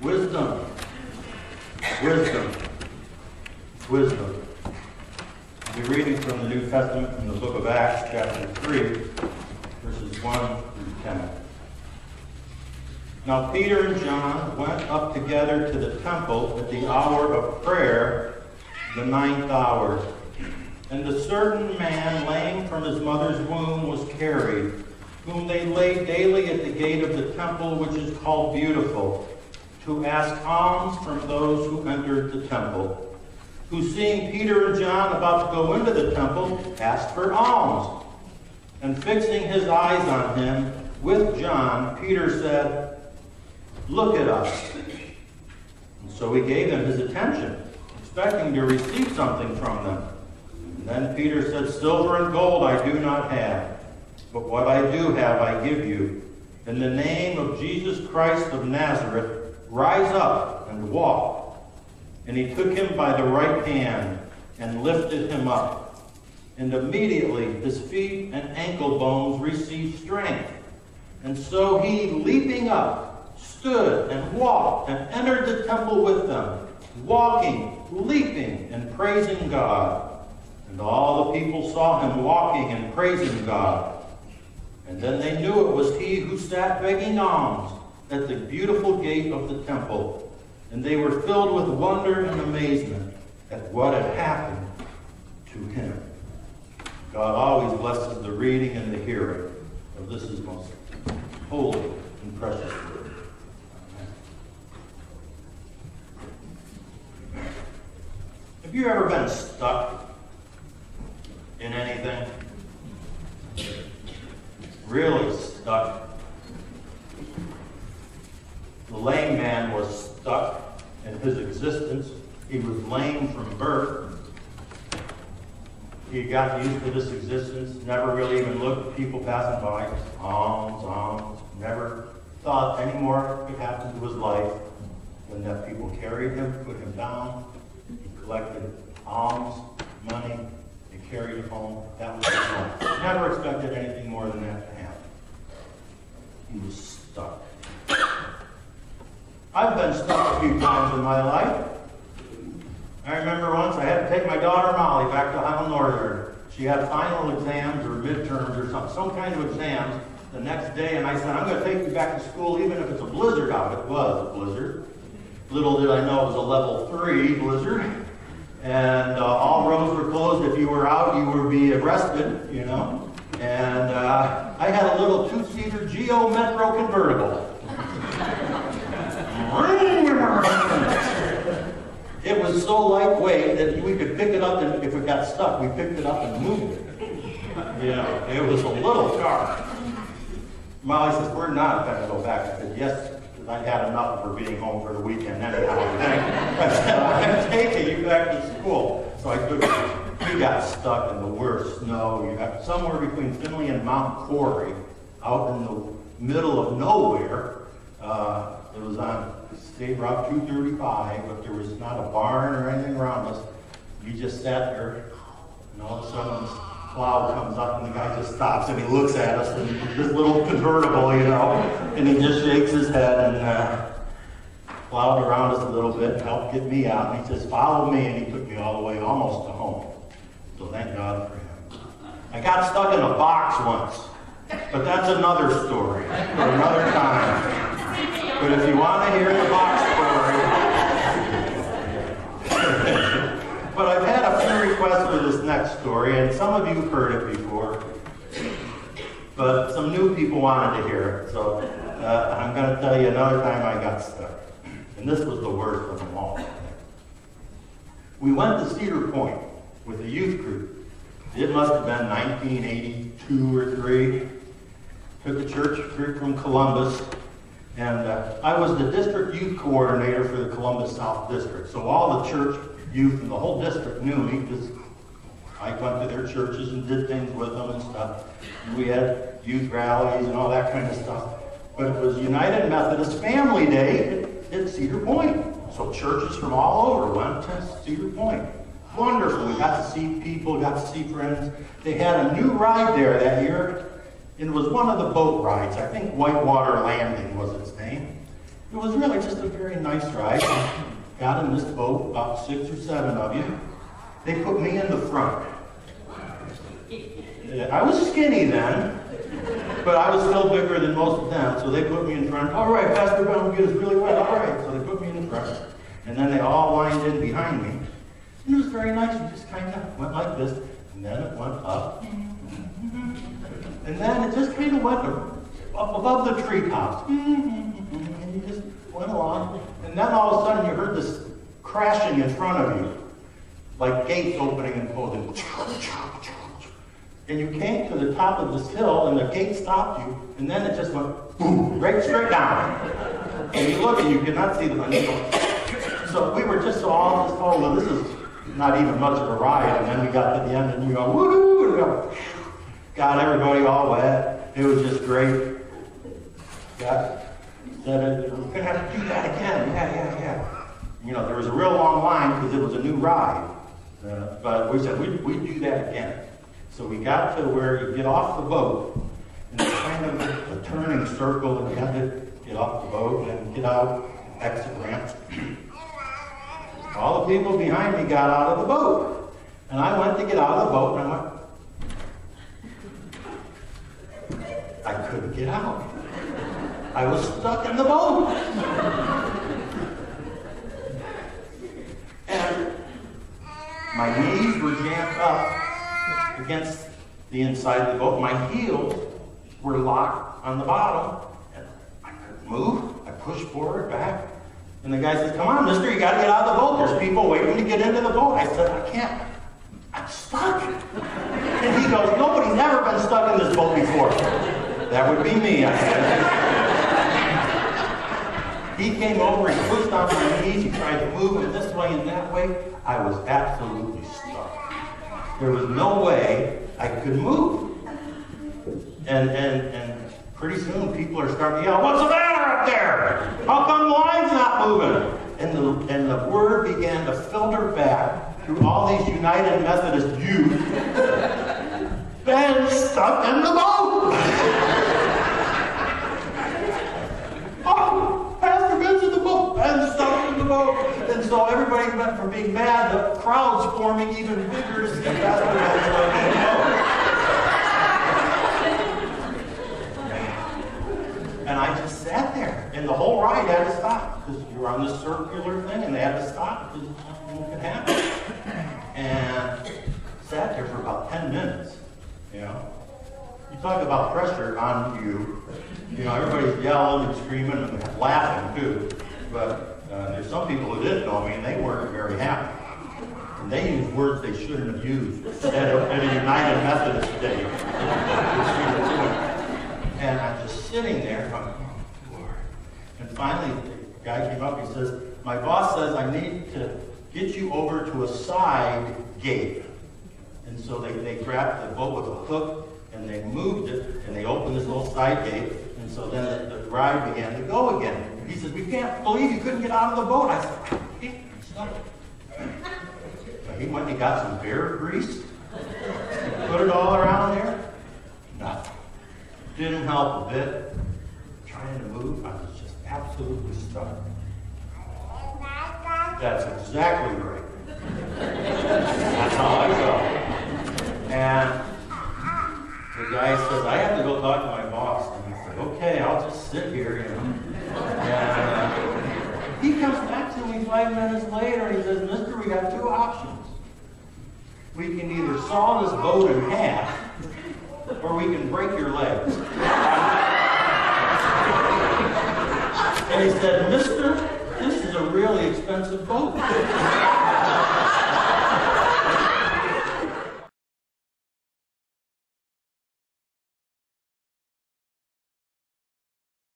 Wisdom. Wisdom. Wisdom. I'll be reading from the New Testament from the book of Acts, chapter 3, verses 1 through 10. Now Peter and John went up together to the temple at the hour of prayer, the 9th hour. And a certain man, lame from his mother's womb, was carried, whom they laid daily at the gate of the temple, which is called Beautiful, to ask alms from those who entered the temple. Who, seeing Peter and John about to go into the temple, asked for alms. And fixing his eyes on him with John, Peter said, "Look at us." And so he gave them his attention, expecting to receive something from them. And then Peter said, "Silver and gold I do not have, but what I do have I give you. In the name of Jesus Christ of Nazareth, rise up and walk." And he took him by the right hand and lifted him up. And immediately his feet and ankle bones received strength. And so he, leaping up, stood and walked and entered the temple with them, walking, leaping, and praising God. And all the people saw him walking and praising God. And then they knew it was he who sat begging alms at the beautiful gate of the temple. And they were filled with wonder and amazement at what had happened to him. God always blesses the reading and the hearing of this his most holy and precious word. Amen. Have you ever been stuck in anything? Really stuck? The lame man was stuck in his existence. He was lame from birth. He got used to this existence, never really even looked at people passing by. Alms. Never thought any more could happen to his life than that people carried him, put him down. He collected alms, money. They carried him home. That was his life. Never expected anything more than that to happen. He was stuck. I've been stuck a few times in my life. I remember once I had to take my daughter Molly back to Highland Northern. She had final exams or midterms or some kind of exams the next day, and I said, "I'm going to take you back to school even if it's a blizzard out." It was a blizzard. Little did I know it was a level 3 blizzard. And all roads were closed. If you were out, you would be arrested, you know. And I had a little 2-seater Geo Metro convertible. It was so lightweight that we could pick it up, and if it got stuck, we picked it up and moved it. Yeah, it was a little car. Molly says, "We're not going to go back." I said, "Yes, because I had enough of her being home for the weekend anyhow." I said, "I'm taking you back to school." So I took it. We got stuck in the worst snow. You got somewhere between Finley and Mount Corey, out in the middle of nowhere. It was on State Route 235, but there was not a barn or anything around us. We just sat there, and all of a sudden this cloud comes up, and the guy just stops, and he looks at us, and this little convertible, you know, and he just shakes his head and plowed around us a little bit, helped get me out, and he says, "Follow me," and he took me all the way almost to home. So thank God for him. I got stuck in a box once, but that's another story for another time. But if you want to hear the box story, but I've had a few requests for this next story, and some of you have heard it before, but some new people wanted to hear it, so I'm going to tell you another time I got stuck, and this was the worst of them all. We went to Cedar Point with a youth group. It must have been 1982 or 3. Took a church trip from Columbus. And I was the district youth coordinator for the Columbus South District. So all the church youth in the whole district knew me because I went to their churches and did things with them and stuff. And we had youth rallies and all that kind of stuff. But it was United Methodist Family Day at Cedar Point. So churches from all over went to Cedar Point. Wonderful. We got to see people, got to see friends. They had a new ride there that year. It was one of the boat rides. I think Whitewater Landing was its name. It was really just a very nice ride. Got in this boat, about 6 or 7 of you. They put me in the front. I was skinny then, but I was still bigger than most of them, so they put me in front. All right, Pastor Ben will get us really wet. All right, so they put me in front. And then they all lined in behind me. And it was very nice. We just kind of went like this, and then it went up. And then it just kind of went up above the treetops. And you just went along. And then all of a sudden you heard this crashing in front of you, like gates opening and closing. And you came to the top of this hill, and the gate stopped you, and then it just went boom, right straight down. And you look, and you could not see the needle. So we were just all just told, well, this is not even much of a ride. And then we got to the end, and you go, woohoo! And go, got everybody all wet. It was just great. Said we're going to have to do that again. Yeah. You know, there was a real long line because it was a new ride. But we said we'd do that again. So we got to where you get off the boat, and it's kind of a turning circle, and you have to get off the boat and get out, exit ramps. All the people behind me got out of the boat. And I went to get out of the boat, and I couldn't get out. I was stuck in the boat. And my knees were jammed up against the inside of the boat. My heels were locked on the bottom. And I couldn't move. I pushed forward, back. And the guy says, come on, mister, you got to get out of the boat. There's people waiting to get into the boat. I said, I can't. I'm stuck. And he goes, nobody's ever been stuck in this boat before. That would be me, I said. He came over, he pushed on my knees, he tried to move them this way and that way. I was absolutely stuck. There was no way I could move. And pretty soon people are starting to yell, what's the matter up there? How come the line's not moving? And the word began to filter back through all these United Methodist youth. Ben's stuck in the boat! Oh, Pastor Ben's in the boat! Ben's stuck in the boat! And so everybody went from being mad to crowds forming even bigger to see Pastor Ben stuck in the boat. And I just sat there, and the whole ride had to stop, because you were on this circular thing, and they had to stop, because nothing could happen. And sat there for about 10 minutes, you know. You talk about pressure on you. You know, everybody's yelling and screaming and laughing, too. But there's some people who didn't know me, and they weren't very happy. And they used words they shouldn't have used at a United Methodist day. And I'm just sitting there going, oh, Lord. And finally, the guy came up, he says, my boss says I need to get you over to a side gate. And so they grabbed the boat with a hook, and they moved it, and they opened this little side gate, and so then the ride began to go again. He says, we can't believe you couldn't get out of the boat. I said, I can't, I'm stuck. So he went and he got some bear grease, he put it all around there, nothing. Didn't help a bit. Trying to move, I was just absolutely stuck. That's exactly right. That's how I felt. And the guy says, I have to go talk to my boss. And I said, okay, I'll just sit here, you know. And he comes back to me 5 minutes later, and he says, mister, we got 2 options. We can either saw this boat in half, or we can break your legs. And he said, mister, this is a really expensive boat.